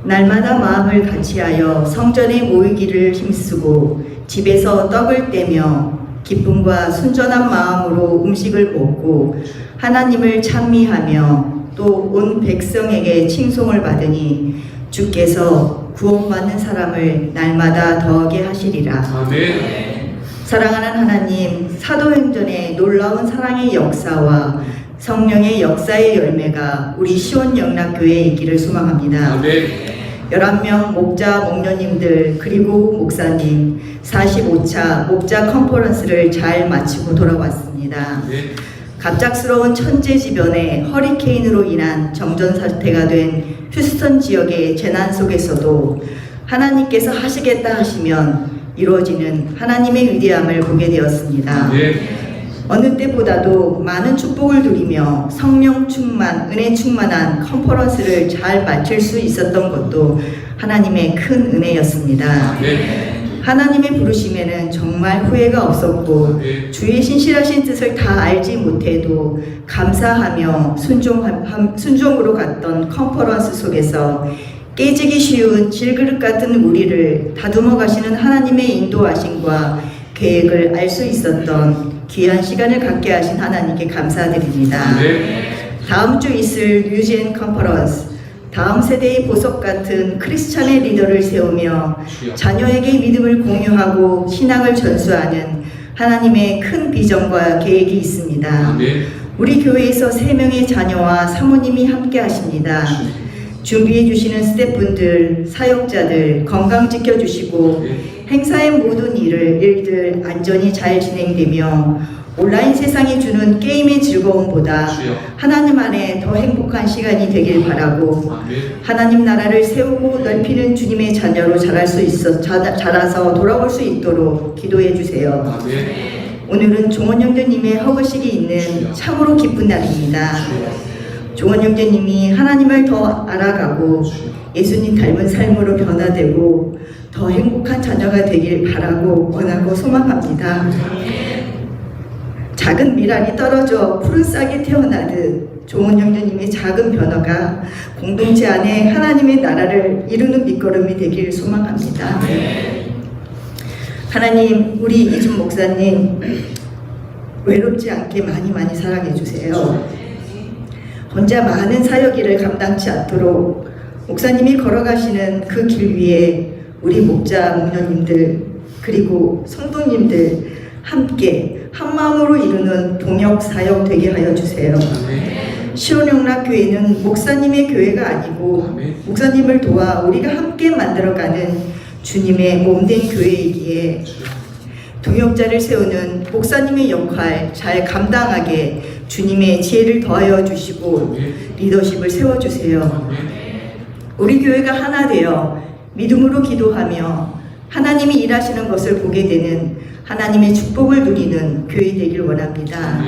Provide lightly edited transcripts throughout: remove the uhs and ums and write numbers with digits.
날마다 마음을 같이하여 성전에 모이기를 힘쓰고 집에서 떡을 떼며 기쁨과 순전한 마음으로 음식을 먹고 하나님을 찬미하며 또 온 백성에게 칭송을 받으니 주께서 구원받는 사람을 날마다 더하게 하시리라. 아멘. 사랑하는 하나님, 사도행전의 놀라운 사랑의 역사와 성령의 역사의 열매가 우리 시온영락교회에 있기를 소망합니다. 아멘. 11명 목자 목녀님들 그리고 목사님 45차 목자 컨퍼런스를 잘 마치고 돌아왔습니다. 아멘. 갑작스러운 천재지변의 허리케인으로 인한 정전 사태가 된 휴스턴 지역의 재난 속에서도 하나님께서 하시겠다 하시면 이루어지는 하나님의 위대함을 보게 되었습니다. 아멘. 어느 때보다도 많은 축복을 누리며 성령 충만, 은혜 충만한 컨퍼런스를 잘 마칠 수 있었던 것도 하나님의 큰 은혜였습니다. 아멘. 하나님의 부르심에는 정말 후회가 없었고 아멘. 주의 신실하신 뜻을 다 알지 못해도 감사하며 순종으로 갔던 컨퍼런스 속에서 깨지기 쉬운 질그릇 같은 우리를 다듬어 가시는 하나님의 인도하심과 계획을 알 수 있었던 귀한 시간을 갖게 하신 하나님께 감사드립니다. 아멘. 다음 주 있을 뉴젠 컨퍼런스, 다음 세대의 보석 같은 크리스찬의 리더를 세우며 자녀에게 믿음을 공유하고 신앙을 전수하는 하나님의 큰 비전과 계획이 있습니다. 아멘. 우리 교회에서 3명의 자녀와 사모님이 함께 하십니다. 준비해 주시는 스태프분들, 사역자들 건강 지켜주시고 행사의 모든 일들 안전히 잘 진행되며 온라인 세상이 주는 게임의 즐거움보다 하나님 안에 더 행복한 시간이 되길 바라고 아멘. 하나님 나라를 세우고 넓히는 주님의 자녀로 자라서 돌아올 수 있도록 기도해 주세요. 아멘. 오늘은 종원 형제님의 허거식이 있는 참으로 기쁜 날입니다. 종원 형제님이 하나님을 더 알아가고 예수님 닮은 삶으로 변화되고 더 행복한 자녀가 되길 바라고 원하고 소망합니다. 작은 미랄이 떨어져 푸른 싹이 태어나듯 종원 형제님의 작은 변화가 공동체 안에 하나님의 나라를 이루는 밑거름이 되길 소망합니다. 하나님, 우리 이준 목사님 외롭지 않게 많이 사랑해 주세요. 혼자 많은 사역일을 감당치 않도록 목사님이 걸어가시는 그 길 위에 우리 목자 목녀님들 그리고 성도님들 함께 한마음으로 이루는 동역 사역 되게 하여 주세요. 시온영락교회는 목사님의 교회가 아니고 목사님을 도와 우리가 함께 만들어가는 주님의 몸된 교회이기에 동역자를 세우는 목사님의 역할 잘 감당하게 주님의 지혜를 더하여 주시고 리더십을 세워주세요. 우리 교회가 하나 되어 믿음으로 기도하며 하나님이 일하시는 것을 보게 되는 하나님의 축복을 누리는 교회 되길 원합니다.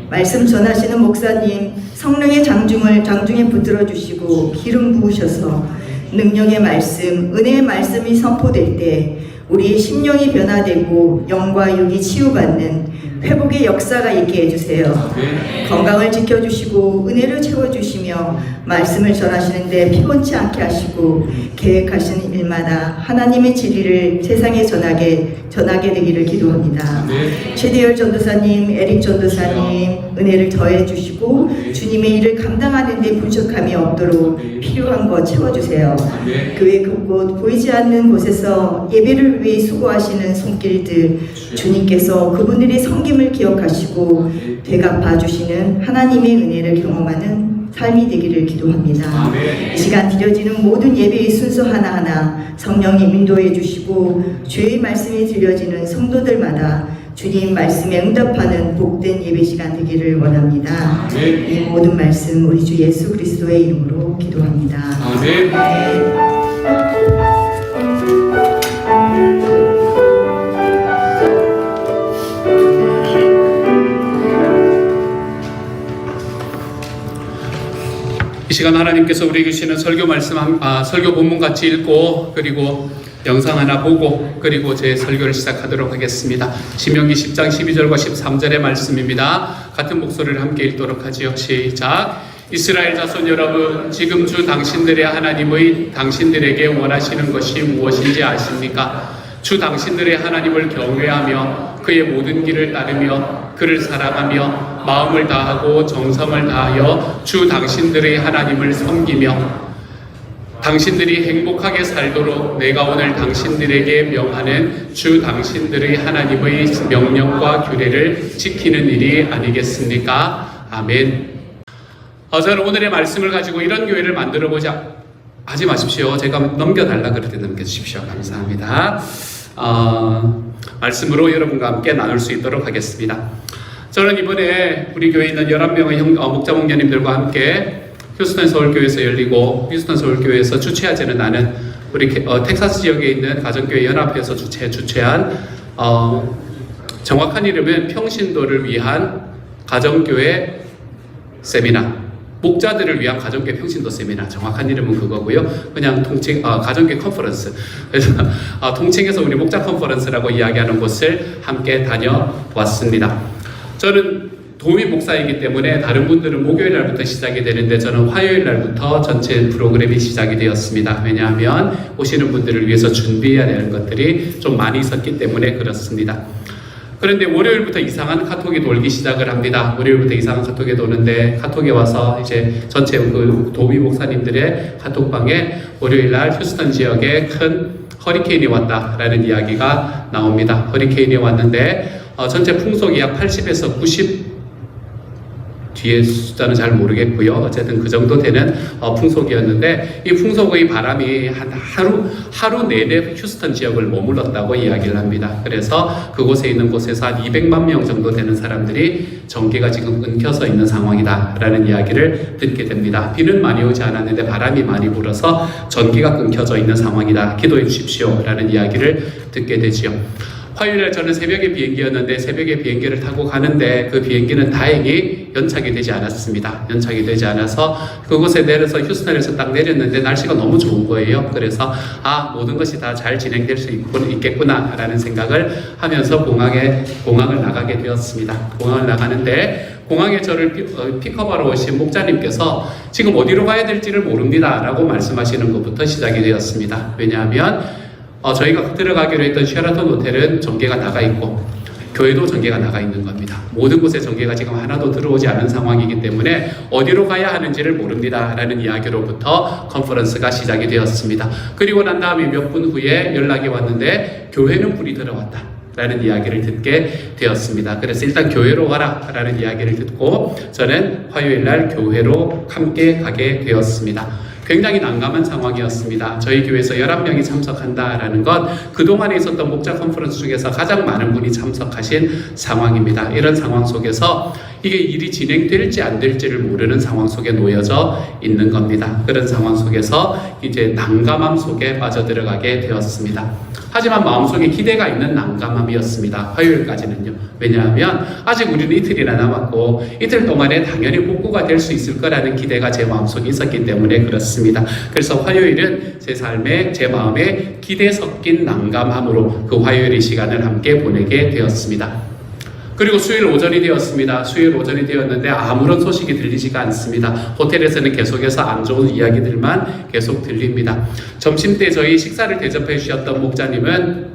말씀 전하시는 목사님 성령의 장중에 붙들어 주시고 기름 부으셔서 능력의 말씀, 은혜의 말씀이 선포될 때 우리의 심령이 변화되고 영과 육이 치유받는 회복의 역사가 있게 해주세요. 건강을 지켜주시고 은혜를 채워주시며 말씀을 전하시는데 피곤치 않게 하시고 계획하시는 일마다 하나님의 진리를 세상에 전하게 되기를 기도합니다. 최대열 전도사님, 에릭 전도사님 은혜를 더해 주시고 주님의 일을 감당하는 데 부족함이 없도록 필요한 것 채워주세요. 교회 그곳 보이지 않는 곳에서 예배를 위해 수고하시는 손길들 주님께서 그분들의 섬김을 기억하시고 되갚아 주시는 하나님의 은혜를 경험하는 삶이 되기를 기도합니다. 이 시간 드려지는 모든 예배의 순서 하나하나 성령님 인도해 주시고 주의 말씀이 들려지는 성도들마다 주님 말씀에 응답하는 복된 예배 시간 되기를 원합니다. 이 모든 말씀 우리 주 예수 그리스도의 이름으로 기도합니다. 아멘. 이 시간 하나님께서 우리에게 주시는 설교 말씀 설교 본문 같이 읽고 그리고 영상 하나 보고 그리고 제 설교를 시작하도록 하겠습니다. 신명기 10장 12절과 13절의 말씀입니다. 같은 목소리를 함께 읽도록 하지요. 시작. 이스라엘 자손 여러분, 지금 주 당신들의 하나님의 당신들에게 원하시는 것이 무엇인지 아십니까? 주 당신들의 하나님을 경외하며 그의 모든 길을 따르며 그를 사랑하며 마음을 다하고 정성을 다하여 주 당신들의 하나님을 섬기며 당신들이 행복하게 살도록 내가 오늘 당신들에게 명하는 주 당신들의 하나님의 명령과 규례를 지키는 일이 아니겠습니까? 아멘. 저는 오늘의 말씀을 가지고 이런 교회를 만들어 보자 하지 마십시오. 제가 넘겨달라 그럴 때 넘겨주십시오. 감사합니다. 말씀으로 여러분과 함께 나눌 수 있도록 하겠습니다. 저는 이번에 우리 교회에 있는 11명의 목자 목녀님들과 함께 휴스턴 서울교회에서 열리고 휴스턴 서울교회에서 주최하지는 않은 우리 텍사스 지역에 있는 가정교회 연합회에서 주최한 정확한 이름은 평신도를 위한 가정교회 세미나, 목자들을 위한 가정교회 평신도 세미나, 정확한 이름은 그거고요. 그냥 통칭 가정교회 컨퍼런스. 그래서 통칭해서 우리 목자 컨퍼런스라고 이야기하는 곳을 함께 다녀왔습니다. 저는 도미 목사이기 때문에 다른 분들은 목요일 날부터 시작이 되는데 저는 화요일 날부터 전체 프로그램이 시작이 되었습니다. 왜냐하면 오시는 분들을 위해서 준비해야 되는 것들이 좀 많이 있었기 때문에 그렇습니다. 그런데 월요일부터 이상한 카톡이 돌기 시작을 합니다. 월요일부터 이상한 카톡이 도는데 카톡에 와서 이제 전체 그 도미 목사님들의 카톡방에 월요일 날 휴스턴 지역에 큰 허리케인이 왔다라는 이야기가 나옵니다. 허리케인이 왔는데 전체 풍속이 약 80에서 90 뒤에 숫자는 잘 모르겠고요. 어쨌든 그 정도 되는 풍속이었는데 이 풍속의 바람이 한 하루 내내 휴스턴 지역을 머물렀다고 이야기를 합니다. 그래서 그곳에 있는 곳에서 한 200만 명 정도 되는 사람들이 전기가 지금 끊겨서 있는 상황이다라는 이야기를 듣게 됩니다. 비는 많이 오지 않았는데 바람이 많이 불어서 전기가 끊겨져 있는 상황이다. 기도해 주십시오라는 이야기를 듣게 되지요. 화요일에 저는 새벽에 비행기였는데 새벽에 비행기를 타고 가는데 그 비행기는 다행히 연착이 되지 않았습니다. 연착이 되지 않아서 그곳에 내려서 휴스턴에서 딱 내렸는데 날씨가 너무 좋은 거예요. 그래서 모든 것이 다 잘 진행될 수 있겠구나 라는 생각을 하면서 공항을 나가게 되었습니다. 공항을 나가는데 공항에 저를 픽업하러 오신 목자님께서 지금 어디로 가야 될지를 모릅니다 라고 말씀하시는 것부터 시작이 되었습니다. 왜냐하면 저희가 들어가기로 했던 쉐라톤 호텔은 전기가 나가 있고 교회도 전기가 나가 있는 겁니다. 모든 곳에 전기가 지금 하나도 들어오지 않은 상황이기 때문에 어디로 가야 하는지를 모릅니다 라는 이야기로부터 컨퍼런스가 시작이 되었습니다. 그리고 난 다음에 몇 분 후에 연락이 왔는데 교회는 불이 들어왔다 라는 이야기를 듣게 되었습니다. 그래서 일단 교회로 와라 라는 이야기를 듣고 저는 화요일 날 교회로 함께 가게 되었습니다. 굉장히 난감한 상황이었습니다. 저희 교회에서 11명이 참석한다라는 건 그동안에 있었던 목자 컨퍼런스 중에서 가장 많은 분이 참석하신 상황입니다. 이런 상황 속에서 이게 일이 진행될지 안 될지를 모르는 상황 속에 놓여져 있는 겁니다. 그런 상황 속에서 이제 난감함 속에 빠져들어가게 되었습니다. 하지만 마음속에 기대가 있는 난감함이었습니다. 화요일까지는요. 왜냐하면 아직 우리는 이틀이나 남았고 이틀 동안에 당연히 복구가 될 수 있을 거라는 기대가 제 마음속에 있었기 때문에 그렇습니다. 그래서 화요일은 제 삶에 제 마음에 기대 섞인 난감함으로 그 화요일의 시간을 함께 보내게 되었습니다. 그리고 수요일 오전이 되었습니다. 수요일 오전이 되었는데 아무런 소식이 들리지가 않습니다. 호텔에서는 계속해서 안 좋은 이야기들만 계속 들립니다. 점심때 저희 식사를 대접해 주셨던 목자님은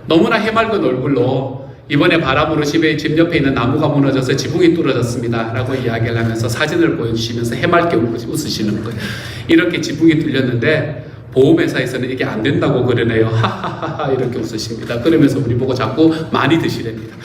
너무나 해맑은 얼굴로 이번에 바람으로 집 옆에 있는 나무가 무너져서 지붕이 뚫어졌습니다 라고 이야기를 하면서 사진을 보여주시면서 해맑게 웃으시는 거예요. 이렇게 지붕이 뚫렸는데 보험회사에서는 이게 안 된다고 그러네요. 하하하하 이렇게 웃으십니다. 그러면서 우리 보고 자꾸 많이 드시랍니다.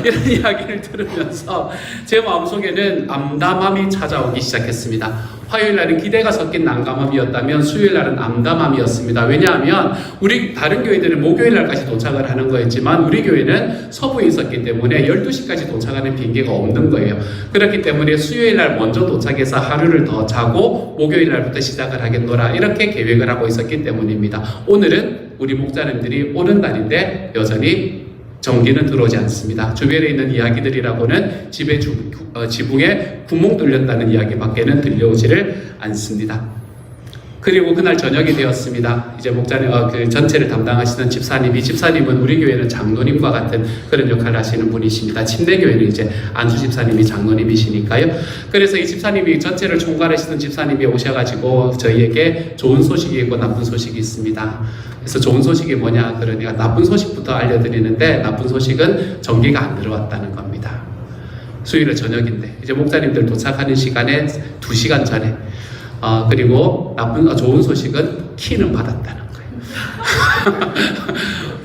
이런 이야기를 들으면서 제 마음속에는 암담함이 찾아오기 시작했습니다. 화요일 날은 기대가 섞인 난감함이었다면 수요일 날은 암담함이었습니다. 왜냐하면 우리 다른 교회들은 목요일 날까지 도착을 하는 거였지만 우리 교회는 서부에 있었기 때문에 12시까지 도착하는 비행기가 없는 거예요. 그렇기 때문에 수요일 날 먼저 도착해서 하루를 더 자고 목요일 날부터 시작을 하겠노라 이렇게 계획을 하고 있었기 때문입니다. 오늘은 우리 목자님들이 오는 날인데 여전히 전기는 들어오지 않습니다. 주변에 있는 이야기들이라고는 집에 지붕에 구멍 뚫렸다는 이야기밖에는 들려오지를 않습니다. 그리고 그날 저녁이 되었습니다. 이제 목자님, 그 전체를 담당하시는 집사님은 우리 교회는 장로님과 같은 그런 역할을 하시는 분이십니다. 침례교회는 이제 안수 집사님이 장로님이시니까요. 그래서 이 집사님이 전체를 총괄하시는 집사님이 오셔가지고 저희에게 좋은 소식이 있고 나쁜 소식이 있습니다. 그래서 좋은 소식이 뭐냐, 그러니까 나쁜 소식부터 알려드리는데, 나쁜 소식은 전기가 안 들어왔다는 겁니다. 수요일은 저녁인데 이제 목사님들 도착하는 시간에 2시간 전에 그리고 좋은 소식은 키는 받았다는 거예요.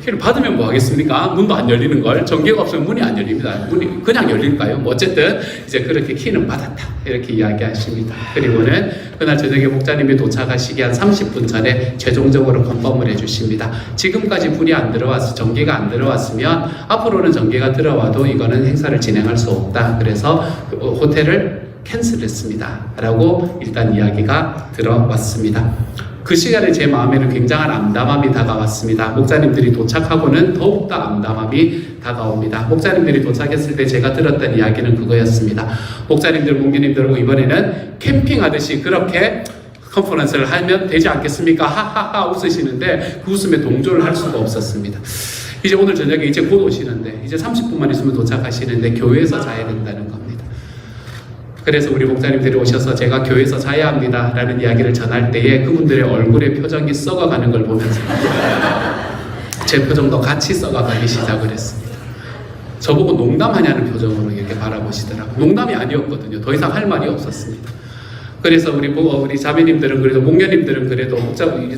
키를 받으면 뭐 하겠습니까? 문도 안 열리는 걸. 전기가 없으면 문이 안 열립니다. 문이 그냥 열릴까요? 뭐 어쨌든 이제 그렇게 키는 받았다 이렇게 이야기하십니다. 그리고는 그날 저녁에 목사님이 도착하시기 한 30분 전에 최종적으로 컨펌을 해주십니다. 지금까지 불이 안 들어와서 전기가 안 들어왔으면 앞으로는 전기가 들어와도 이거는 행사를 진행할 수 없다. 그래서 호텔을 캔슬했습니다. 라고 일단 이야기가 들어왔습니다. 그 시간에 제 마음에는 굉장한 암담함이 다가왔습니다. 목사님들이 도착하고는 더욱더 암담함이 다가옵니다. 목사님들이 도착했을 때 제가 들었던 이야기는 그거였습니다. 목사님들, 목사님들 이번에는 캠핑하듯이 그렇게 컨퍼런스를 하면 되지 않겠습니까? 하하하 웃으시는데 그 웃음에 동조를 할 수가 없었습니다. 이제 오늘 저녁에 이제 곧 오시는데 이제 30분만 있으면 도착하시는데 교회에서 자야 된다는 겁니다. 그래서 우리 목사님들이 오셔서 제가 교회에서 자야 합니다 라는 이야기를 전할 때에 그분들의 얼굴의 표정이 썩어가는 걸 보면서 제 표정도 같이 썩어가기 시작을 했습니다. 저보고 농담하냐는 표정으로 이렇게 바라보시더라고요. 농담이 아니었거든요. 더 이상 할 말이 없었습니다. 그래서 우리 자매님들은 그래도 목녀님들은 그래도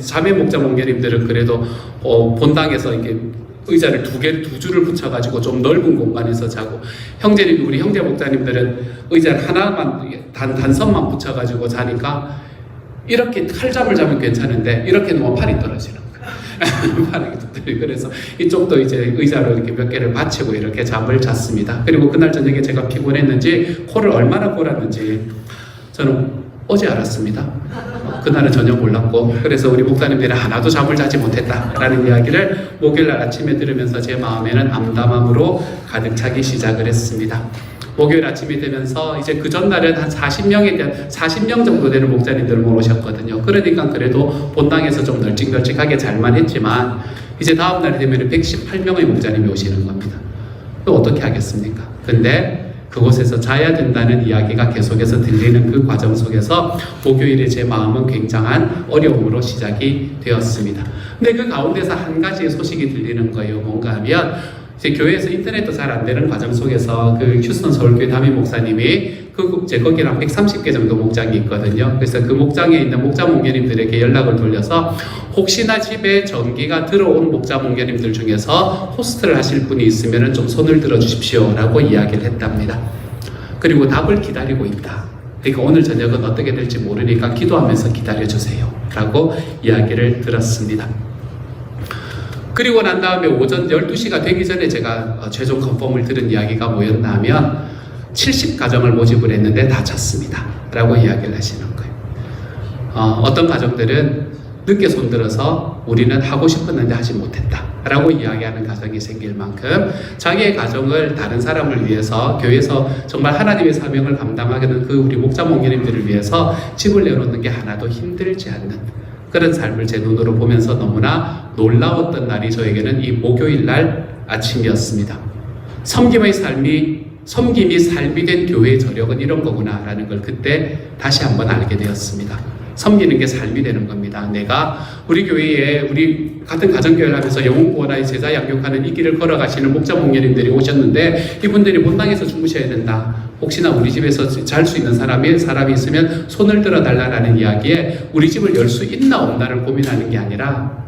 자매 목자 목녀님들은 그래도 본당에서 이렇게 의자를 두 줄을 붙여가지고 좀 넓은 공간에서 자고, 우리 형제 목자님들은 의자를 하나만 단선만 붙여가지고 자니까 이렇게 칼잠을 자면 괜찮은데 이렇게 누우면 팔이 떨어지는 거예요. 팔이 그래서 이쪽도 이제 의자로 이렇게 몇 개를 받치고 이렇게 잠을 잤습니다. 그리고 그날 저녁에 제가 피곤했는지 코를 얼마나 골았는지 저는 어제 알았습니다. 그날은 전혀 몰랐고, 그래서 우리 목사님들이 하나도 잠을 자지 못했다라는 이야기를 목요일날 아침에 들으면서 제 마음에는 암담함으로 가득 차기 시작을 했습니다. 목요일 아침이 되면서 이제 그 전날은 한 40명 정도 되는 목사님들 모으셨거든요. 그러니까 그래도 본당에서 좀 널찍널찍하게 잘만 했지만 이제 다음 날이 되면 118명의 목사님이 오시는 겁니다. 또 어떻게 하겠습니까? 근데 그곳에서 자야 된다는 이야기가 계속해서 들리는 그 과정 속에서 목요일에 제 마음은 굉장한 어려움으로 시작이 되었습니다. 근데 그 가운데서 한 가지의 소식이 들리는 거예요. 뭔가 하면 이제 교회에서 인터넷도 잘 안 되는 과정 속에서 그 휴스턴 서울교회 담임 목사님이 거기랑 130개 정도 목장이 있거든요. 그래서 그 목장에 있는 목자 목녀님들에게 연락을 돌려서 혹시나 집에 전기가 들어온 목자 목녀님들 중에서 호스트를 하실 분이 있으면 좀 손을 들어 주십시오 라고 이야기를 했답니다. 그리고 답을 기다리고 있다. 그러니까 오늘 저녁은 어떻게 될지 모르니까 기도하면서 기다려주세요 라고 이야기를 들었습니다. 그리고 난 다음에 오전 12시가 되기 전에 제가 최종 컨펌을 들은 이야기가 뭐였나 하면 70가정을 모집을 했는데 다 찼습니다 라고 이야기를 하시는 거예요. 어떤 가정들은 늦게 손들어서 우리는 하고 싶었는데 하지 못했다 라고 이야기하는 가정이 생길 만큼 자기의 가정을 다른 사람을 위해서, 교회에서 정말 하나님의 사명을 감당하는 그 우리 목자 목녀님들을 위해서 집을 내놓는 게 하나도 힘들지 않는 그런 삶을 제 눈으로 보면서 너무나 놀라웠던 날이 저에게는 이 목요일 날 아침이었습니다. 섬김이 삶이 된 교회의 저력은 이런 거구나 라는 걸 그때 다시 한번 알게 되었습니다. 섬기는 게 삶이 되는 겁니다. 내가 우리 교회에 우리 같은 가정교회를 하면서 영웅구원하여 제자 양육하는 이 길을 걸어가시는 목자 목녀님들이 오셨는데 이분들이 본당에서 주무셔야 된다. 혹시나 우리 집에서 잘 수 있는 사람이 있으면 손을 들어달라는 이야기에 우리 집을 열 수 있나 없나를 고민하는 게 아니라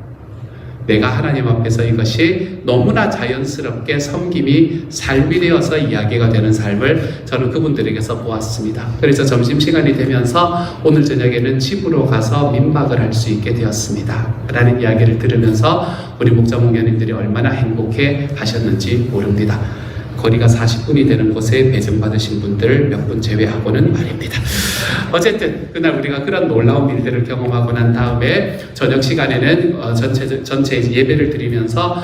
내가 하나님 앞에서 이것이 너무나 자연스럽게 섬김이 삶이 되어서 이야기가 되는 삶을 저는 그분들에게서 보았습니다. 그래서 점심시간이 되면서 오늘 저녁에는 집으로 가서 민박을 할 수 있게 되었습니다 라는 이야기를 들으면서 우리 목자 목녀님들이 얼마나 행복해 하셨는지 모릅니다. 거리가 40분이 되는 곳에 배정받으신 분들 몇 분 제외하고는 말입니다. 어쨌든 그날 우리가 그런 놀라운 일들을 경험하고 난 다음에 저녁 시간에는 전체 예배를 드리면서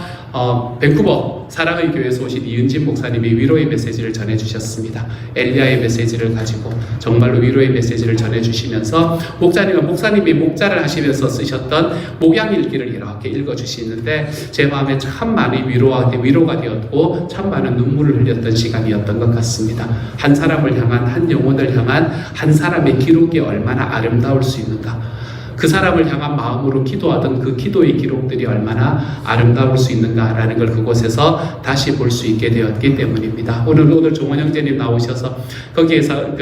밴쿠버 사랑의 교회에서 오신 이은진 목사님이 위로의 메시지를 전해주셨습니다. 엘리야의 메시지를 가지고 정말로 위로의 메시지를 전해주시면서 목사님이 목자를 하시면서 쓰셨던 목양일기를 이렇게 읽어주시는데 제 마음에 참 많이 위로가 되었고 참 많은 눈물을 흘렸던 시간이었던 것 같습니다. 한 사람을 향한, 한 영혼을 향한 한 사람의 기록이 얼마나 아름다울 수 있는가, 그 사람을 향한 마음으로 기도하던 그 기도의 기록들이 얼마나 아름다울 수 있는가라는 걸 그곳에서 다시 볼 수 있게 되었기 때문입니다. 오늘 종원 형제님 나오셔서 거기에서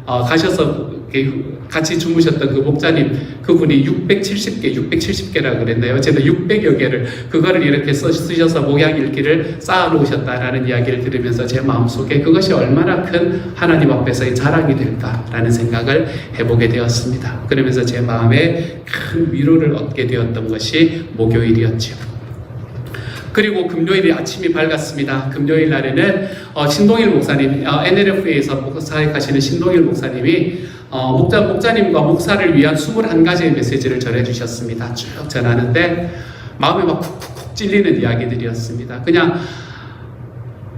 가셔서 같이 주무셨던 그 목자님, 그분이 670개라 그랬나요? 어쨌든 600여 개를 그거를 이렇게 쓰셔서 목양일기를 쌓아놓으셨다라는 이야기를 들으면서 제 마음속에 그것이 얼마나 큰 하나님 앞에서의 자랑이 될까라는 생각을 해보게 되었습니다. 그러면서 제 마음에 큰 위로를 얻게 되었던 것이 목요일이었죠. 그리고 금요일이 아침이 밝았습니다. 금요일 날에는 신동일 목사님, NLF에서 사역하시는 신동일 목사님이 목자님과 목사를 위한 21가지의 메시지를 전해주셨습니다. 쭉 전하는데 마음에 막 쿡쿡쿡 찔리는 이야기들이었습니다. 그냥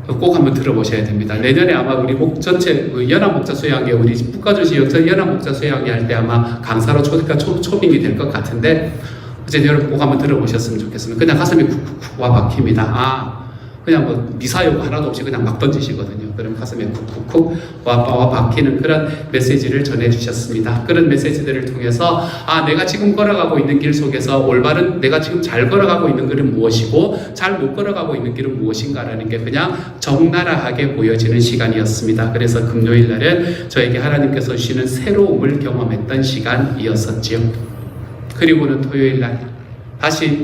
꼭 한번 들어보셔야 됩니다. 내년에 아마 우리 전체 연합 목자 수양회, 우리 북가주시 연합 목자 수양회 할 때 아마 강사로 초빙이 될 것 같은데 어쨌든 여러분 꼭 한번 들어보셨으면 좋겠습니다. 그냥 가슴이 쿡쿡쿡 와 박힙니다. 그냥 뭐 미사용 하나도 없이 그냥 막 던지시거든요. 그럼 가슴에 쿡쿡쿡 와 박히는 그런 메시지를 전해주셨습니다. 그런 메시지들을 통해서 내가 지금 걸어가고 있는 길 속에서 올바른, 내가 지금 잘 걸어가고 있는 길은 무엇이고 잘 못 걸어가고 있는 길은 무엇인가라는 게 그냥 적나라하게 보여지는 시간이었습니다. 그래서 금요일 날은 저에게 하나님께서 주시는 새로움을 경험했던 시간이었었지요. 그리고는 토요일 날 다시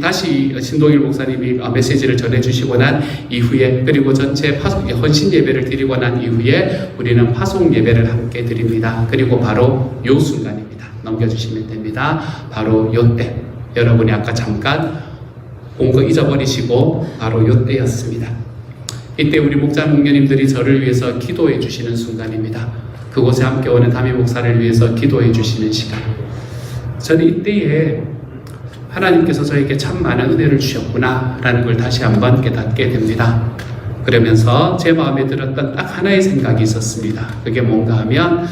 신동일 목사님이 메시지를 전해주시고 난 이후에, 그리고 전체 헌신 예배를 드리고 난 이후에 우리는 파송 예배를 함께 드립니다. 그리고 바로 요 순간입니다. 넘겨주시면 됩니다. 바로 요 때, 여러분이 아까 잠깐 본 거 잊어버리시고 바로 요 때였습니다. 이때 우리 목자 목녀님들이 저를 위해서 기도해 주시는 순간입니다. 그곳에 함께 오는 담임 목사를 위해서 기도해 주시는 시간. 저는 이때에 하나님께서 저에게 참 많은 은혜를 주셨구나 라는 걸 다시 한번 깨닫게 됩니다. 그러면서 제 마음에 들었던 딱 하나의 생각이 있었습니다. 그게 뭔가 하면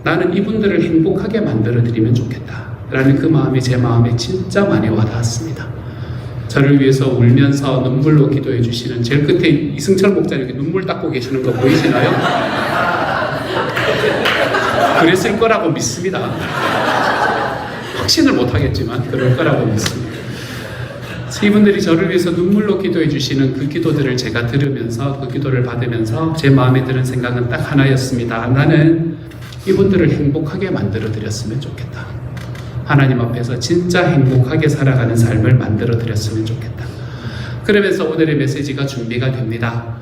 나는 이분들을 행복하게 만들어 드리면 좋겠다 라는 그 마음이 제 마음에 진짜 많이 와닿았습니다. 저를 위해서 울면서 눈물로 기도해 주시는, 제일 끝에 이승철 목사님 눈물 닦고 계시는 거 보이시나요? 그랬을 거라고 믿습니다. 확신을 못하겠지만 그럴 거라고 믿습니다. 이분들이 저를 위해서 눈물로 기도해 주시는 그 기도들을 제가 들으면서, 그 기도를 받으면서 제 마음에 드는 생각은 딱 하나였습니다. 나는 이분들을 행복하게 만들어 드렸으면 좋겠다. 하나님 앞에서 진짜 행복하게 살아가는 삶을 만들어 드렸으면 좋겠다. 그러면서 오늘의 메시지가 준비가 됩니다.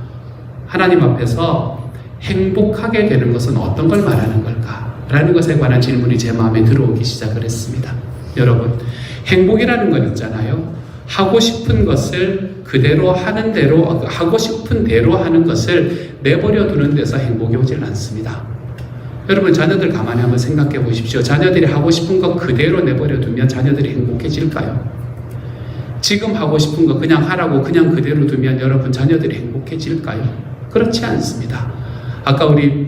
하나님 앞에서 행복하게 되는 것은 어떤 걸 말하는 걸까? 라는 것에 관한 질문이 제 마음에 들어오기 시작을 했습니다. 여러분, 행복이라는 건 있잖아요. 하고 싶은 것을 그대로 하는 대로, 하고 싶은 대로 하는 것을 내버려 두는 데서 행복이 오질 않습니다. 여러분, 자녀들 가만히 한번 생각해 보십시오. 자녀들이 하고 싶은 거 그대로 내버려 두면 자녀들이 행복해질까요? 지금 하고 싶은 거 그냥 하라고 그냥 그대로 두면 여러분 자녀들이 행복해질까요? 그렇지 않습니다. 아까 우리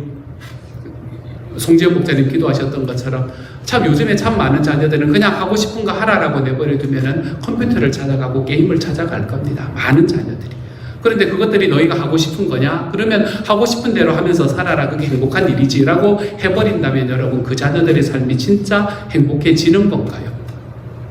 송지현 목사님 기도하셨던 것처럼 참 요즘에 참 많은 자녀들은 그냥 하고 싶은 거 하라라고 내버려 두면은 컴퓨터를 찾아가고 게임을 찾아갈 겁니다. 많은 자녀들이. 그런데 그것들이 너희가 하고 싶은 거냐? 그러면 하고 싶은 대로 하면서 살아라. 그게 행복한 일이지라고 해버린다면 여러분 그 자녀들의 삶이 진짜 행복해지는 건가요?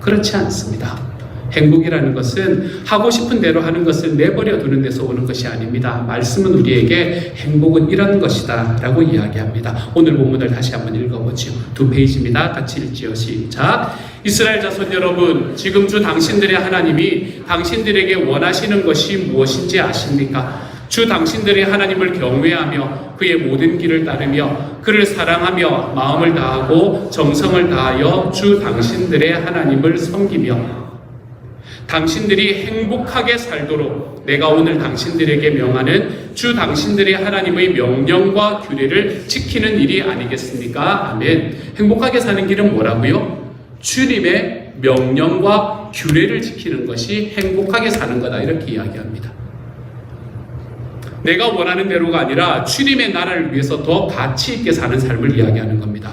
그렇지 않습니다. 행복이라는 것은 하고 싶은 대로 하는 것을 내버려 두는 데서 오는 것이 아닙니다. 말씀은 우리에게 행복은 이런 것이다 라고 이야기합니다. 오늘 본문을 다시 한번 읽어보죠. 2페이지입니다. 같이 읽지요. 시작. 이스라엘 자손 여러분, 지금 주 당신들의 하나님이 당신들에게 원하시는 것이 무엇인지 아십니까? 주 당신들의 하나님을 경외하며 그의 모든 길을 따르며 그를 사랑하며 마음을 다하고 정성을 다하여 주 당신들의 하나님을 섬기며 당신들이 행복하게 살도록 내가 오늘 당신들에게 명하는 주 당신들의 하나님의 명령과 규례를 지키는 일이 아니겠습니까? 아멘. 행복하게 사는 길은 뭐라고요? 주님의 명령과 규례를 지키는 것이 행복하게 사는 거다, 이렇게 이야기합니다. 내가 원하는 대로가 아니라 주님의 나라를 위해서 더 가치 있게 사는 삶을 이야기하는 겁니다.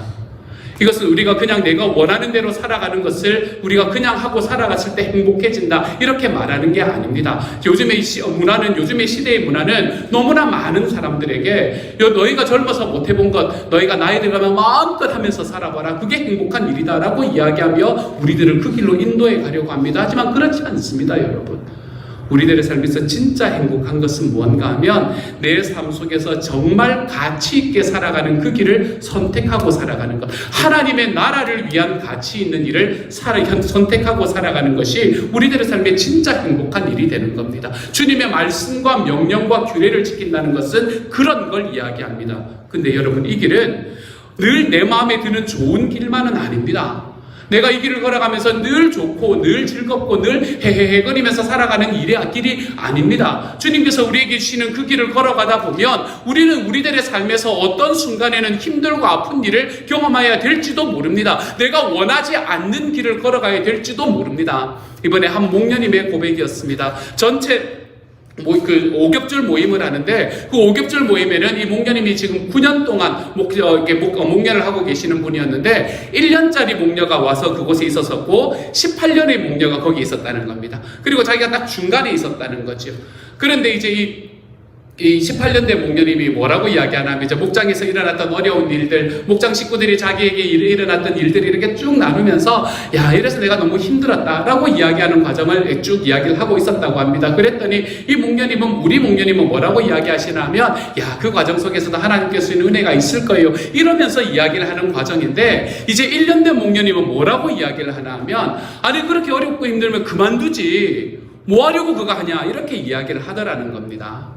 이것은 우리가 그냥 내가 원하는 대로 살아가는 것을 우리가 그냥 하고 살아갔을 때 행복해진다, 이렇게 말하는 게 아닙니다. 요즘의 시대의 문화는 너무나 많은 사람들에게 너희가 젊어서 못 해본 것, 너희가 나이 들어가면 마음껏 하면서 살아봐라, 그게 행복한 일이다 라고 이야기하며 우리들을 그 길로 인도해 가려고 합니다. 하지만 그렇지 않습니다, 여러분. 우리들의 삶에서 진짜 행복한 것은 무언가 하면 내 삶 속에서 정말 가치 있게 살아가는 그 길을 선택하고 살아가는 것, 하나님의 나라를 위한 가치 있는 일을 선택하고 살아가는 것이 우리들의 삶에 진짜 행복한 일이 되는 겁니다. 주님의 말씀과 명령과 규례를 지킨다는 것은 그런 걸 이야기합니다. 근데 여러분, 이 길은 늘 내 마음에 드는 좋은 길만은 아닙니다. 내가 이 길을 걸어가면서 늘 좋고 늘 즐겁고 늘 헤헤헤거리면서 살아가는 길이 아닙니다. 주님께서 우리에게 주시는 그 길을 걸어가다 보면 우리는 우리들의 삶에서 어떤 순간에는 힘들고 아픈 일을 경험해야 될지도 모릅니다. 내가 원하지 않는 길을 걸어가야 될지도 모릅니다. 이번에 한 목녀님의 고백이었습니다. 전체 오겹줄 모임을 하는데, 그 오겹줄 모임에는 이 목녀님이 지금 9년 동안 목녀를 하고 계시는 분이었는데 1년짜리 목녀가 와서 그곳에 있었었고 18년의 목녀가 거기 있었다는 겁니다. 그리고 자기가 딱 중간에 있었다는 거죠. 그런데 이제 이 18년 된 목녀님이 뭐라고 이야기하냐면, 이제 목장에서 일어났던 어려운 일들, 목장 식구들이 자기에게 일어났던 일들을 이렇게 쭉 나누면서, 야, 이래서 내가 너무 힘들었다라고 이야기하는 과정을 쭉 이야기를 하고 있었다고 합니다. 그랬더니 우리 목녀님은 뭐라고 이야기하시냐면, 야, 그 과정 속에서도 하나님께서 주시는 은혜가 있을 거예요, 이러면서 이야기를 하는 과정인데, 이제 1년 된 목녀님은 뭐라고 이야기를 하냐면, 아니, 그렇게 어렵고 힘들면 그만두지, 뭐 하려고 그거 하냐, 이렇게 이야기를 하더라는 겁니다.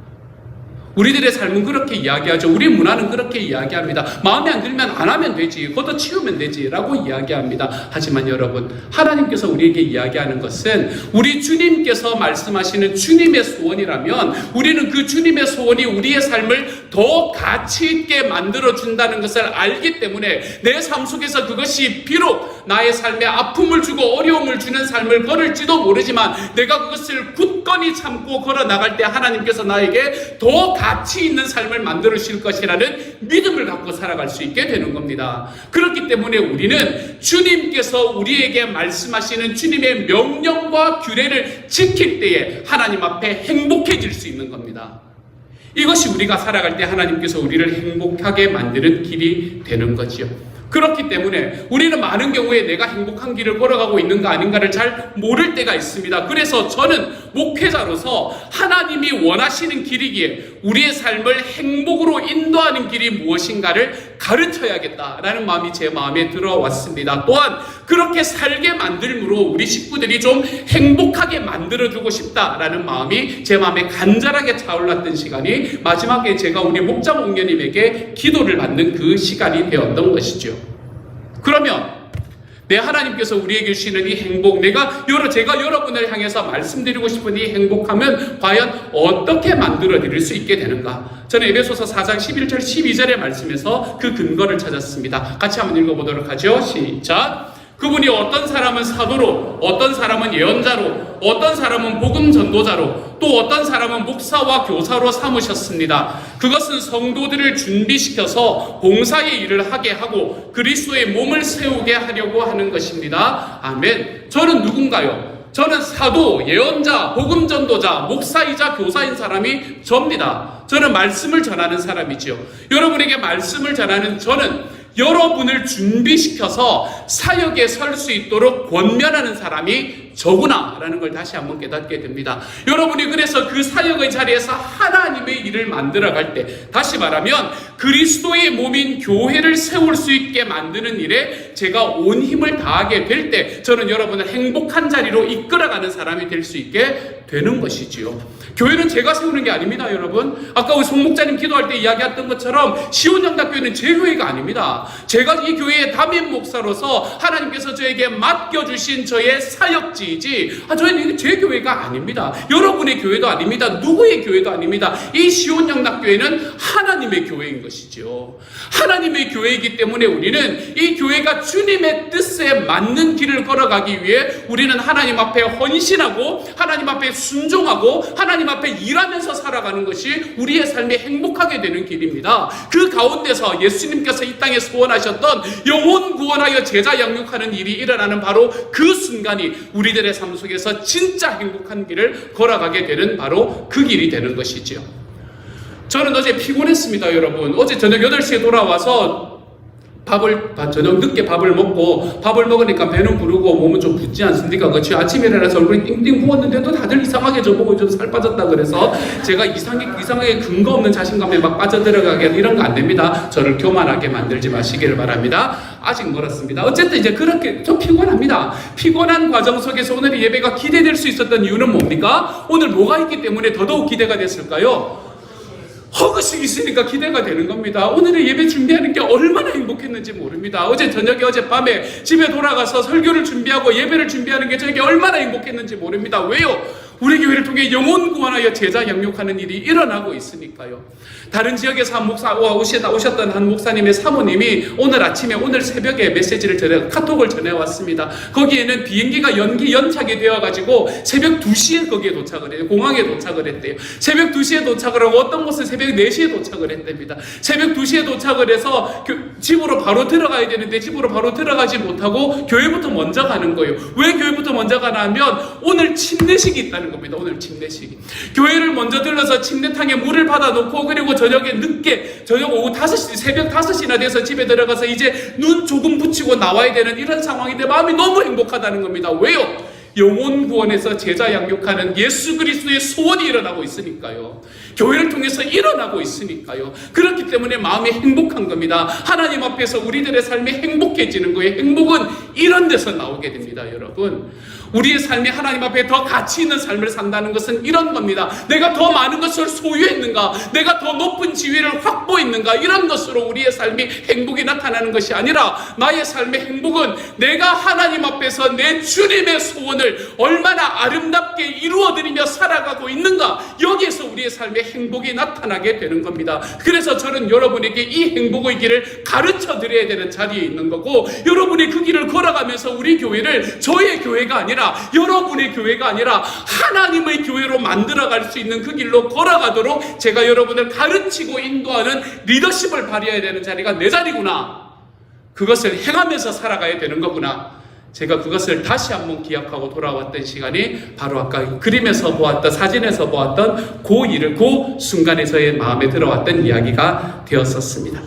우리들의 삶은 그렇게 이야기하죠. 우리 문화는 그렇게 이야기합니다. 마음에 안 들면 안 하면 되지, 걷어치우면 되지 라고 이야기합니다. 하지만 여러분, 하나님께서 우리에게 이야기하는 것은 우리 주님께서 말씀하시는 주님의 소원이라면 우리는 그 주님의 소원이 우리의 삶을 더 가치 있게 만들어준다는 것을 알기 때문에 내 삶 속에서 그것이 비록 나의 삶에 아픔을 주고 어려움을 주는 삶을 걸을지도 모르지만 내가 그것을 굳건히 참고 걸어나갈 때 하나님께서 나에게 더 가치 있는 삶을 만들어 주실 것이라는 믿음을 갖고 살아갈 수 있게 되는 겁니다. 그렇기 때문에 우리는 주님께서 우리에게 말씀하시는 주님의 명령과 규례를 지킬 때에 하나님 앞에 행복해질 수 있는 겁니다. 이것이 우리가 살아갈 때 하나님께서 우리를 행복하게 만드는 길이 되는 거지요. 그렇기 때문에 우리는 많은 경우에 내가 행복한 길을 걸어가고 있는가 아닌가를 잘 모를 때가 있습니다. 그래서 저는 목회자로서 하나님이 원하시는 길이기에 우리의 삶을 행복으로 인도하는 길이 무엇인가를 가르쳐야겠다라는 마음이 제 마음에 들어왔습니다. 또한 그렇게 살게 만들므로 우리 식구들이 좀 행복하게 만들어주고 싶다라는 마음이 제 마음에 간절하게 차올랐던 시간이 마지막에 제가 우리 목자 목녀님에게 기도를 받는 그 시간이 되었던 것이죠. 그러면 내 하나님께서 우리에게 주시는 이 행복, 제가 여러분을 향해서 말씀드리고 싶은 이 행복함은 과연 어떻게 만들어 드릴 수 있게 되는가? 저는 에베소서 4장 11절 12절의 말씀에서 그 근거를 찾았습니다. 같이 한번 읽어보도록 하죠. 시작. 그분이 어떤 사람은 사도로, 어떤 사람은 예언자로, 어떤 사람은 복음 전도자로, 또 어떤 사람은 목사와 교사로 삼으셨습니다. 그것은 성도들을 준비시켜서 봉사의 일을 하게 하고 그리스도의 몸을 세우게 하려고 하는 것입니다. 아멘. 저는 누군가요? 저는 사도, 예언자, 복음 전도자, 목사이자 교사인 사람이 접니다. 저는 말씀을 전하는 사람이지요. 여러분에게 말씀을 전하는 저는 여러분을 준비시켜서 사역에 설 수 있도록 권면하는 사람이 저구나라는 걸 다시 한번 깨닫게 됩니다. 여러분이 그래서 그 사역의 자리에서 하나님의 일을 만들어갈 때, 다시 말하면 그리스도의 몸인 교회를 세울 수 있게 만드는 일에 제가 온 힘을 다하게 될 때 저는 여러분을 행복한 자리로 이끌어가는 사람이 될 수 있게 되는 것이지요. 교회는 제가 세우는 게 아닙니다, 여러분. 아까 우리 송 목자님 기도할 때 이야기했던 것처럼 시온영답교회는 제 교회가 아닙니다. 제가 이 교회의 담임 목사로서 하나님께서 저에게 맡겨주신 저의 사역지이지, 저희는 제 교회가 아닙니다. 여러분의 교회도 아닙니다. 누구의 교회도 아닙니다. 이 시온영답교회는 하나님의 교회인 것이죠. 하나님의 교회이기 때문에 우리는 이 교회가 주님의 뜻에 맞는 길을 걸어가기 위해 우리는 하나님 앞에 헌신하고 하나님 앞에 순종하고 하나님 앞에 일하면서 살아가는 것이 우리의 삶이 행복하게 되는 길입니다. 그 가운데서 예수님께서 이 땅에 소원하셨던 영혼 구원하여 제자 양육하는 일이 일어나는 바로 그 순간이 우리들의 삶 속에서 진짜 행복한 길을 걸어가게 되는 바로 그 길이 되는 것이지요. 저는 어제 피곤했습니다, 여러분. 어제 저녁 8시에 돌아와서 저녁 늦게 밥을 먹으니까 배는 부르고 몸은 좀 붓지 않습니까? 그렇지? 아침에 일어나서 얼굴이 띵띵 부었는데도 다들 이상하게 저보고 좀 살 빠졌다 그래서 제가 이상하게 근거 없는 자신감에 막 빠져들어가게 이런 거 안 됩니다. 저를 교만하게 만들지 마시기를 바랍니다. 아직 멀었습니다. 어쨌든 이제 그렇게 좀 피곤합니다. 피곤한 과정 속에서 오늘의 예배가 기대될 수 있었던 이유는 뭡니까? 오늘 뭐가 있기 때문에 더더욱 기대가 됐을까요? 허그식 있으니까 기대가 되는 겁니다. 오늘의 예배 준비하는 게 얼마나 행복했는지 모릅니다. 어제 저녁에 어젯밤에 집에 돌아가서 설교를 준비하고 예배를 준비하는 게 저에게 얼마나 행복했는지 모릅니다. 왜요? 우리 교회를 통해 영혼 구원하여 제자 양육하는 일이 일어나고 있으니까요. 다른 지역에서 오셨던 한 목사님의 사모님이 오늘 새벽에 카톡을 전해왔습니다. 거기에는 비행기가 연착이 되어가지고 새벽 2시에 거기에 도착을 해요. 공항에 도착을 했대요. 새벽 2시에 도착을 하고 어떤 곳은 새벽 4시에 도착을 했답니다. 새벽 2시에 도착을 해서 집으로 바로 들어가야 되는데 집으로 바로 들어가지 못하고 교회부터 먼저 가는 거예요. 왜 교회부터 먼저 가나 하면 오늘 침례식이 있다는 겁니다. 오늘 침례식이. 교회를 먼저 들러서 침례탕에 물을 받아놓고 그리고 저녁에 늦게 저녁 오후 5시 새벽 5시나 돼서 집에 들어가서 이제 눈 조금 붙이고 나와야 되는 이런 상황인데 마음이 너무 행복하다는 겁니다. 왜요? 영혼 구원에서 제자 양육하는 예수 그리스도의 소원이 일어나고 있으니까요. 교회를 통해서 일어나고 있으니까요. 그렇기 때문에 마음이 행복한 겁니다. 하나님 앞에서 우리들의 삶이 행복해지는 거예요. 행복은 이런 데서 나오게 됩니다, 여러분. 우리의 삶이 하나님 앞에 더 가치 있는 삶을 산다는 것은 이런 겁니다. 내가 더 많은 것을 소유했는가? 내가 더 높은 지위를 확보했는가? 이런 것으로 우리의 삶이 행복이 나타나는 것이 아니라 나의 삶의 행복은 내가 하나님 앞에서 내 주님의 소원을 얼마나 아름답게 이루어드리며 살아가고 있는가? 여기에서 우리의 삶의 행복이 나타나게 되는 겁니다. 그래서 저는 여러분에게 이 행복의 길을 가르쳐 드려야 되는 자리에 있는 거고, 여러분이 그 길을 걸어가면서 우리 교회를 저의 교회가 아니라 여러분의 교회가 아니라 하나님의 교회로 만들어갈 수 있는 그 길로 걸어가도록 제가 여러분을 가르치고 인도하는 리더십을 발휘해야 되는 자리가 내 자리구나. 그것을 행하면서 살아가야 되는 거구나. 제가 그것을 다시 한번 기억하고 돌아왔던 시간이 바로 아까 그림에서 보았던, 사진에서 보았던 그 순간에서의 마음에 들어왔던 이야기가 되었었습니다.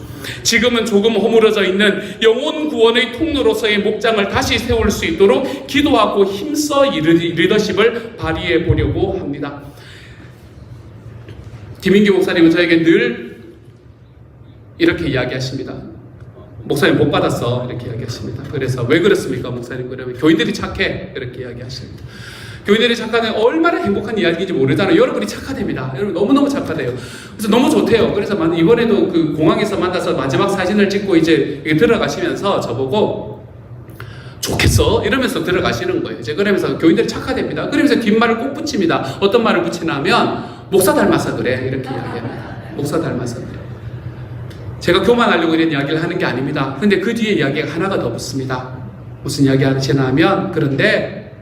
지금은 조금 허물어져 있는 영혼 구원의 통로로서의 목장을 다시 세울 수 있도록 기도하고 힘써 리더십을 발휘해 보려고 합니다. 김인기 목사님은 저에게 늘 이렇게 이야기하십니다. 목사님 복 받았어, 이렇게 이야기하십니다. 그래서 왜 그렇습니까, 목사님? 그러면 교인들이 착해, 이렇게 이야기하십니다. 교인들이 착하면 얼마나 행복한 이야기인지 모르잖아요. 여러분이 착하답니다. 여러분 너무너무 착하대요. 그래서 너무 좋대요. 그래서 이번에도 그 공항에서 만나서 마지막 사진을 찍고 이제 들어가시면서 저보고 좋겠어? 이러면서 들어가시는 거예요. 이제 그러면서 교인들이 착하답니다. 그러면서 긴 말을 꼭 붙입니다. 어떤 말을 붙이냐면 목사 닮아서 그래, 이렇게 이야기합니다. 목사 닮아서 그래. 제가 교만하려고 이런 이야기를 하는 게 아닙니다. 근데 그 뒤에 이야기가 하나가 더 붙습니다. 무슨 이야기 하시나 하면, 그런데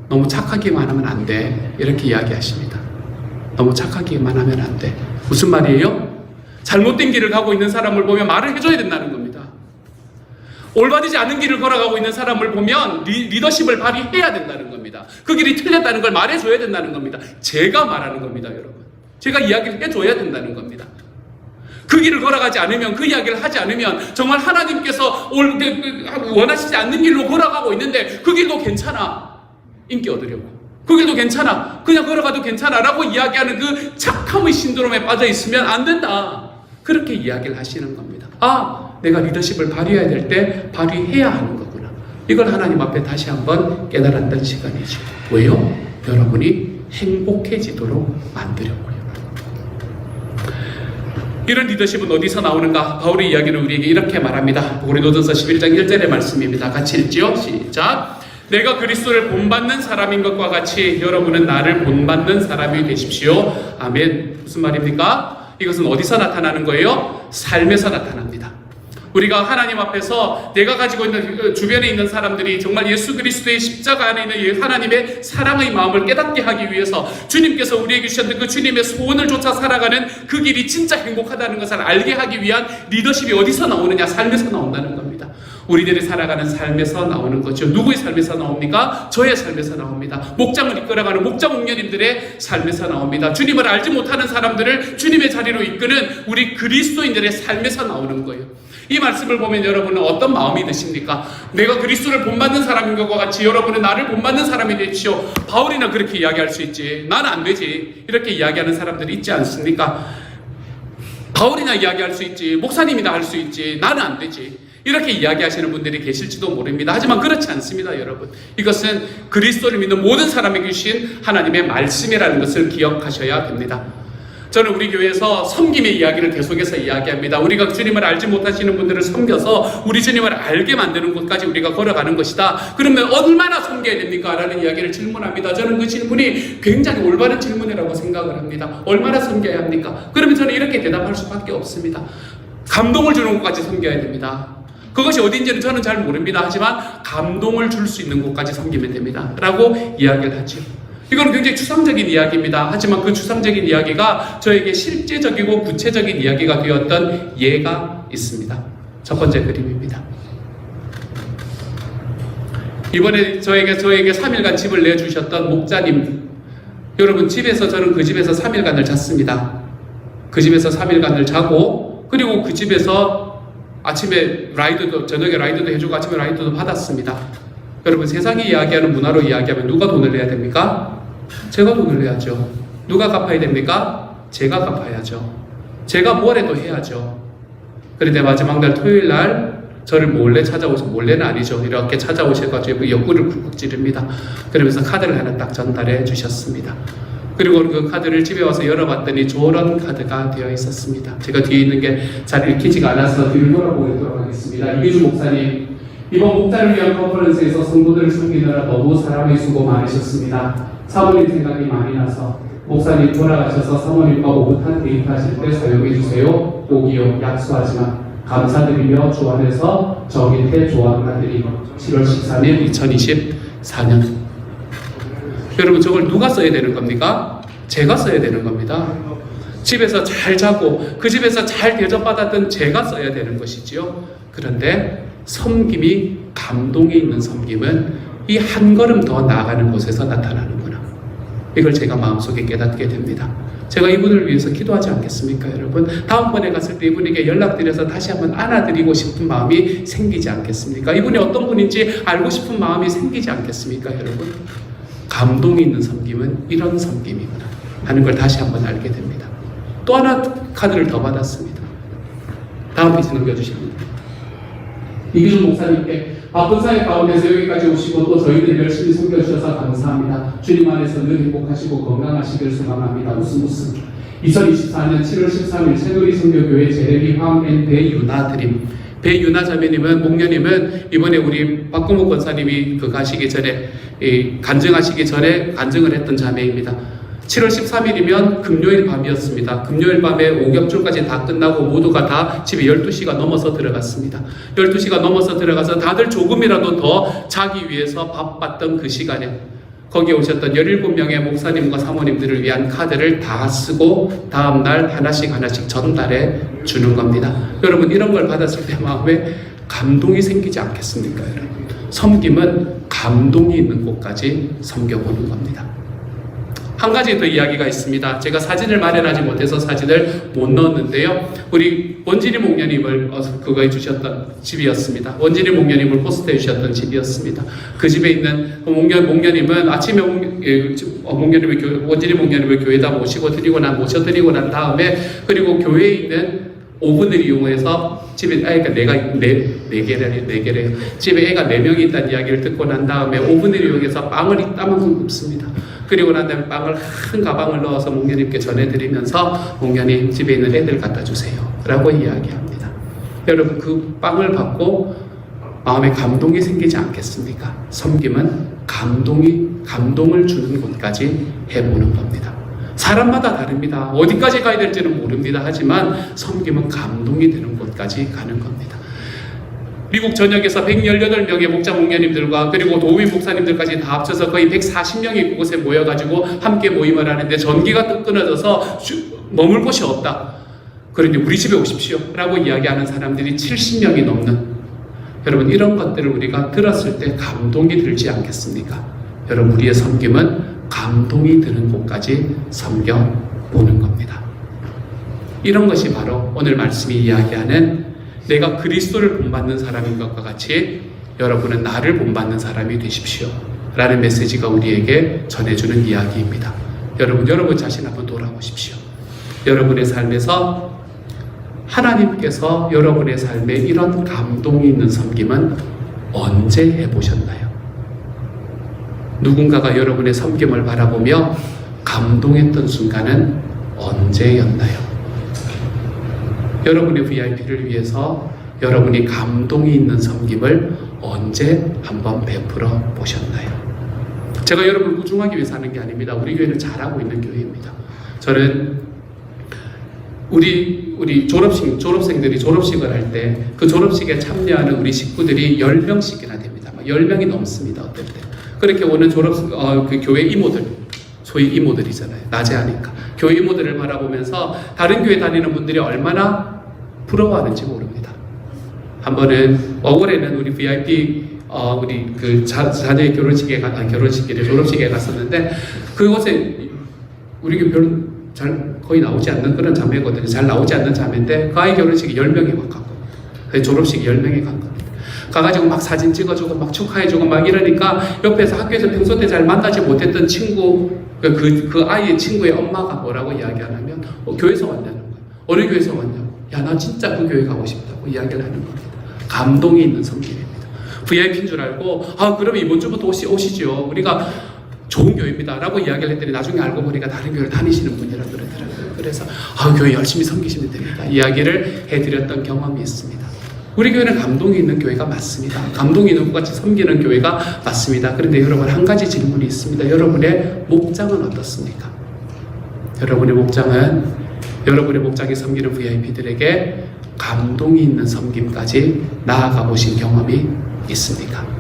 너무 착하기만 하면 안 돼, 이렇게 이야기하십니다. 너무 착하기만 하면 안 돼. 무슨 말이에요? 잘못된 길을 가고 있는 사람을 보면 말을 해줘야 된다는 겁니다. 올바르지 않은 길을 걸어가고 있는 사람을 보면 리더십을 발휘해야 된다는 겁니다. 그 길이 틀렸다는 걸 말해줘야 된다는 겁니다. 제가 말하는 겁니다, 여러분. 제가 이야기를 해줘야 된다는 겁니다. 그 길을 걸어가지 않으면, 그 이야기를 하지 않으면 정말 하나님께서 원하시지 않는 길로 걸어가고 있는데 그 길도 괜찮아, 인기 얻으려고. 그 길도 괜찮아, 그냥 걸어가도 괜찮아 라고 이야기하는 그 착함의 신드롬에 빠져 있으면 안 된다. 그렇게 이야기를 하시는 겁니다. 아, 내가 리더십을 발휘해야 될 때 발휘해야 하는 거구나. 이걸 하나님 앞에 다시 한번 깨달았던 시간이죠. 왜요? 여러분이 행복해지도록 만들려고요. 이런 리더십은 어디서 나오는가? 바울의 이야기는 우리에게 이렇게 말합니다. 고린도전서 11장 1절의 말씀입니다. 같이 읽지요? 시작. 내가 그리스도를 본받는 사람인 것과 같이 여러분은 나를 본받는 사람이 되십시오. 아멘. 무슨 말입니까? 이것은 어디서 나타나는 거예요? 삶에서 나타납니다. 우리가 하나님 앞에서 내가 가지고 있는 주변에 있는 사람들이 정말 예수 그리스도의 십자가 안에 있는 하나님의 사랑의 마음을 깨닫게 하기 위해서 주님께서 우리에게 주셨던 그 주님의 소원을 쫓아 살아가는 그 길이 진짜 행복하다는 것을 알게 하기 위한 리더십이 어디서 나오느냐? 삶에서 나온다는 겁니다. 우리들이 살아가는 삶에서 나오는 거죠. 누구의 삶에서 나옵니까? 저의 삶에서 나옵니다. 목장을 이끌어가는 목장 목녀님들의 삶에서 나옵니다. 주님을 알지 못하는 사람들을 주님의 자리로 이끄는 우리 그리스도인들의 삶에서 나오는 거예요. 이 말씀을 보면 여러분은 어떤 마음이 드십니까? 내가 그리스도를 본받는 사람인 것과 같이 여러분은 나를 본받는 사람이 되십시오. 바울이나 그렇게 이야기할 수 있지. 나는 안 되지. 이렇게 이야기하는 사람들이 있지 않습니까? 바울이나 이야기할 수 있지. 목사님이나 할 수 있지. 나는 안 되지. 이렇게 이야기하시는 분들이 계실지도 모릅니다. 하지만 그렇지 않습니다, 여러분. 이것은 그리스도를 믿는 모든 사람에게 주신 하나님의 말씀이라는 것을 기억하셔야 됩니다. 저는 우리 교회에서 섬김의 이야기를 계속해서 이야기합니다. 우리가 주님을 알지 못하시는 분들을 섬겨서 우리 주님을 알게 만드는 곳까지 우리가 걸어가는 것이다. 그러면 얼마나 섬겨야 됩니까? 라는 이야기를 질문합니다. 저는 그 질문이 굉장히 올바른 질문이라고 생각을 합니다. 얼마나 섬겨야 합니까? 그러면 저는 이렇게 대답할 수밖에 없습니다. 감동을 주는 곳까지 섬겨야 됩니다. 그것이 어딘지는 저는 잘 모릅니다. 하지만 감동을 줄 수 있는 곳까지 섬기면 됩니다. 라고 이야기를 하죠. 이건 굉장히 추상적인 이야기입니다. 하지만 그 추상적인 이야기가 저에게 실제적이고 구체적인 이야기가 되었던 예가 있습니다. 첫 번째 그림입니다. 이번에 저에게 3일간 집을 내주셨던 목자님, 여러분 집에서 저는 그 집에서 3일간을 잤습니다. 그 집에서 3일간을 자고 그리고 그 집에서 아침에 라이드도, 저녁에 라이드도 해주고 아침에 라이드도 받았습니다. 여러분 세상이 이야기하는 문화로 이야기하면 누가 돈을 내야 됩니까? 제가 돈을 내야죠. 누가 갚아야 됩니까? 제가 갚아야죠. 제가 뭐라도 해야죠. 그런데 마지막 날 토요일 날 저를 몰래 찾아오셔서, 몰래는 아니죠. 이렇게 찾아오셔가지고 옆구리를 쿡쿡 찌릅니다. 그러면서 카드를 하나 딱 전달해 주셨습니다. 그리고 그 카드를 집에 와서 열어봤더니 저런 카드가 되어 있었습니다. 제가 뒤에 있는 게 잘 읽히지가 않아서 뒤를 돌아보도록 하겠습니다. 이기주 목사님, 이번 목자를 위한 컨퍼런스에서 성도들을 섬기느라 너무 사랑의 수고 많으셨습니다. 사모님 생각이 많이 나서 목사님 돌아가셔서 사모님과 오붓한 데이트하실 때 사용해주세요. 꼭이요. 약속하지만 감사드리며 주 안에서 저 밑에 조합나들이 7월 13일 2024년. 여러분 저걸 누가 써야 되는 겁니까? 제가 써야 되는 겁니다. 집에서 잘 자고 그 집에서 잘 대접받았던 제가 써야 되는 것이지요. 그런데 섬김이, 감동이 있는 섬김은 이 한 걸음 더 나아가는 곳에서 나타나는구나. 이걸 제가 마음속에 깨닫게 됩니다. 제가 이분을 위해서 기도하지 않겠습니까, 여러분? 다음번에 갔을 때 이분에게 연락드려서 다시 한번 안아드리고 싶은 마음이 생기지 않겠습니까? 이분이 어떤 분인지 알고 싶은 마음이 생기지 않겠습니까, 여러분? 감동이 있는 섬김은 이런 섬김이구나 하는 걸 다시 한번 알게 됩니다. 또 하나 카드를 더 받았습니다. 다음 페이지 넘겨주십니다. 이기준 목사님께 바쁜 사회 가운데서 여기까지 오시고 또 저희들 열심히 섬겨주셔서 감사합니다. 주님 안에서 늘 행복하시고 건강하시길 소망합니다. 웃음. 2024년 7월 13일 새누리 선교교회 제레미 황앤 배유나 드림. 배유나 자매님은, 목녀님은 이번에 우리 박근목 권사님이 가시기 전에, 간증하시기 전에 간증을 했던 자매입니다. 7월 13일이면 금요일 밤이었습니다. 금요일 밤에 오겹줄까지 다 끝나고 모두가 다 집에 12시가 넘어서 들어갔습니다. 12시가 넘어서 들어가서 다들 조금이라도 더 자기 위해서 바빴던 그 시간에 거기에 오셨던 17명의 목사님과 사모님들을 위한 카드를 다 쓰고 다음날 하나씩 전달해 주는 겁니다. 여러분 이런 걸 받았을 때 마음에 감동이 생기지 않겠습니까? 여러분 섬김은 감동이 있는 곳까지 섬겨보는 겁니다. 한 가지 더 이야기가 있습니다. 제가 사진을 마련하지 못해서 사진을 못 넣었는데요. 우리 원진이 목녀님을 그거 해주셨던 집이었습니다. 원진이 목녀님을 포스트해 주셨던 집이었습니다. 그 집에 있는 목녀님은 아침에 원진이 목녀님을 교회에다 모셔드리고 난 다음에 그리고 교회에 있는 오븐을 이용해서 집에 애가 네 개래요. 집에 애가 4명이 있다는 이야기를 듣고 난 다음에 오븐을 이용해서 빵을 이따만큼 굽습니다. 그리고 난 다음에 빵을 한 가방을 넣어서 목녀님께 전해드리면서 목녀님 집에 있는 애들 갖다 주세요 라고 이야기합니다. 여러분 그 빵을 받고 마음에 감동이 생기지 않겠습니까? 섬김은 감동을 주는 곳까지 해보는 겁니다. 사람마다 다릅니다. 어디까지 가야 될지는 모릅니다. 하지만 섬김은 감동이 되는 곳까지 가는 겁니다. 미국 전역에서 118명의 목자 목녀님들과 그리고 도우미 목사님들까지 다 합쳐서 거의 140명이 그곳에 모여가지고 함께 모임을 하는데 전기가 또 끊어져서 머물 곳이 없다. 그러니 우리 집에 오십시오 라고 이야기하는 사람들이 70명이 넘는, 여러분 이런 것들을 우리가 들었을 때 감동이 들지 않겠습니까? 여러분 우리의 섬김은 감동이 드는 곳까지 섬겨보는 겁니다. 이런 것이 바로 오늘 말씀이 이야기하는 내가 그리스도를 본받는 사람인 것과 같이 여러분은 나를 본받는 사람이 되십시오 라는 메시지가 우리에게 전해주는 이야기입니다. 여러분 자신 한번 돌아보십시오. 여러분의 삶에서 하나님께서 여러분의 삶에 이런 감동이 있는 섬김은 언제 해보셨나요? 누군가가 여러분의 섬김을 바라보며 감동했던 순간은 언제였나요? 여러분의 VIP를 위해서 여러분이 감동이 있는 섬김을 언제 한번 베풀어 보셨나요? 제가 여러분을 우중하기 위해서 하는 게 아닙니다. 우리 교회는 잘하고 있는 교회입니다. 저는 우리 졸업생들이 졸업식을 할 때 그 졸업식에 참여하는 우리 식구들이 10명씩이나 됩니다. 10명이 넘습니다. 어떨 때. 그렇게 오는 그 교회 이모들, 소위 이모들이잖아요. 낮에 하니까. 교회 이모들을 바라보면서 다른 교회 다니는 분들이 얼마나 부러워하는지 모릅니다. 한 번은 올해는 우리 VIP 우리 그 자녀의 졸업식에 갔었는데 그곳에 우리 교회 별로 거의 나오지 않는 그런 자매거든요. 잘 나오지 않는 자매인데 그 아이 결혼식이 10명이 막 갔고 졸업식이 10명이 간 겁니다. 가가지고 막 사진 찍어주고 막 축하해주고 막 이러니까 옆에서 학교에서 평소 때 잘 만나지 못했던 친구 그 아이의 친구의 엄마가 뭐라고 이야기하냐면 교회에서 왔냐는 거예요. 어느 교회에서 왔냐고. 야 나 진짜 그 교회 가고 싶다고 이야기를 하는 겁니다. 감동이 있는 섬김입니다. VIP인 줄 알고 그러면 이번 주부터 오시죠. 우리가 좋은 교회입니다 라고 이야기를 했더니 나중에 알고 보니까 다른 교회를 다니시는 분이라 그러더라고요. 그래서 교회 열심히 섬기시면 됩니다 이야기를 해드렸던 경험이 있습니다. 우리 교회는 감동이 있는 교회가 맞습니다. 감동이 있는 것 같이 섬기는 교회가 맞습니다. 그런데 여러분 한 가지 질문이 있습니다. 여러분의 목장은 어떻습니까? 여러분의 목장이 섬기는 VIP들에게 감동이 있는 섬김까지 나아가 보신 경험이 있습니까?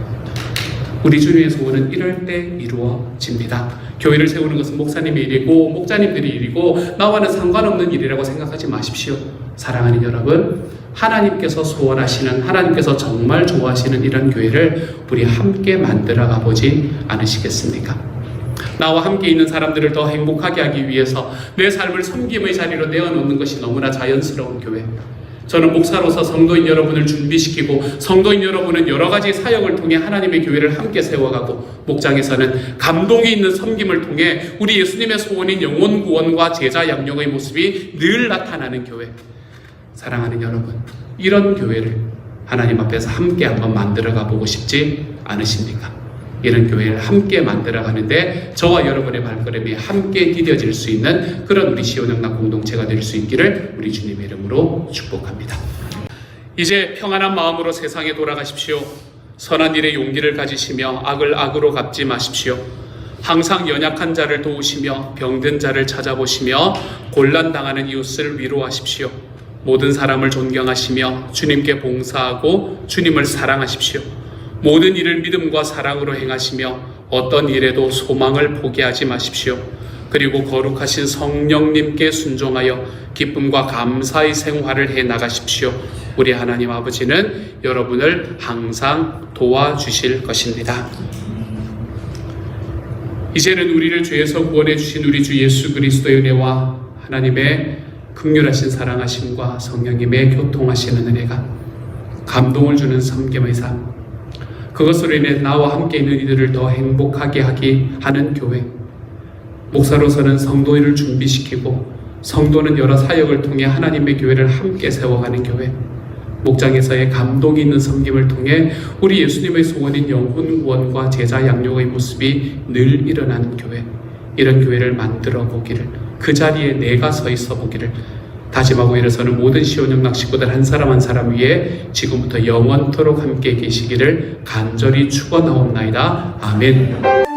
우리 주님의 소원은 이럴 때 이루어집니다. 교회를 세우는 것은 목사님의 일이고 목자님들의 일이고 나와는 상관없는 일이라고 생각하지 마십시오. 사랑하는 여러분, 하나님께서 소원하시는, 하나님께서 정말 좋아하시는 이런 교회를 우리 함께 만들어가 보지 않으시겠습니까? 나와 함께 있는 사람들을 더 행복하게 하기 위해서 내 삶을 섬김의 자리로 내어놓는 것이 너무나 자연스러운 교회. 저는 목사로서 성도인 여러분을 준비시키고 성도인 여러분은 여러 가지 사역을 통해 하나님의 교회를 함께 세워가고 목장에서는 감동이 있는 섬김을 통해 우리 예수님의 소원인 영혼 구원과 제자 양육의 모습이 늘 나타나는 교회. 사랑하는 여러분, 이런 교회를 하나님 앞에서 함께 한번 만들어가 보고 싶지 않으십니까? 이런 교회를 함께 만들어가는데 저와 여러분의 발걸음이 함께 디뎌질 수 있는 그런 우리 시온영락 공동체가 될 수 있기를 우리 주님의 이름으로 축복합니다. 이제 평안한 마음으로 세상에 돌아가십시오. 선한 일에 용기를 가지시며 악을 악으로 갚지 마십시오. 항상 연약한 자를 도우시며 병든 자를 찾아보시며 곤란당하는 이웃을 위로하십시오. 모든 사람을 존경하시며 주님께 봉사하고 주님을 사랑하십시오. 모든 일을 믿음과 사랑으로 행하시며 어떤 일에도 소망을 포기하지 마십시오. 그리고 거룩하신 성령님께 순종하여 기쁨과 감사의 생활을 해 나가십시오. 우리 하나님 아버지는 여러분을 항상 도와주실 것입니다. 이제는 우리를 죄에서 구원해 주신 우리 주 예수 그리스도의 은혜와 하나님의 긍휼하신 사랑하심과 성령님의 교통하시는 은혜가 감동을 주는 섬김의 삶, 그것으로 인해 나와 함께 있는 이들을 더 행복하게 하는 교회, 목사로서는 성도인을 준비시키고 성도는 여러 사역을 통해 하나님의 교회를 함께 세워가는 교회, 목장에서의 감동이 있는 섬김을 통해 우리 예수님의 소원인 영혼 구원과 제자 양육의 모습이 늘 일어나는 교회, 이런 교회를 만들어 보기를, 그 자리에 내가 서 있어 보기를 다짐하고 일어서는 모든 시온영락 식구들 한 사람 한 사람 위에 지금부터 영원토록 함께 계시기를 간절히 축원하옵나이다. 아멘.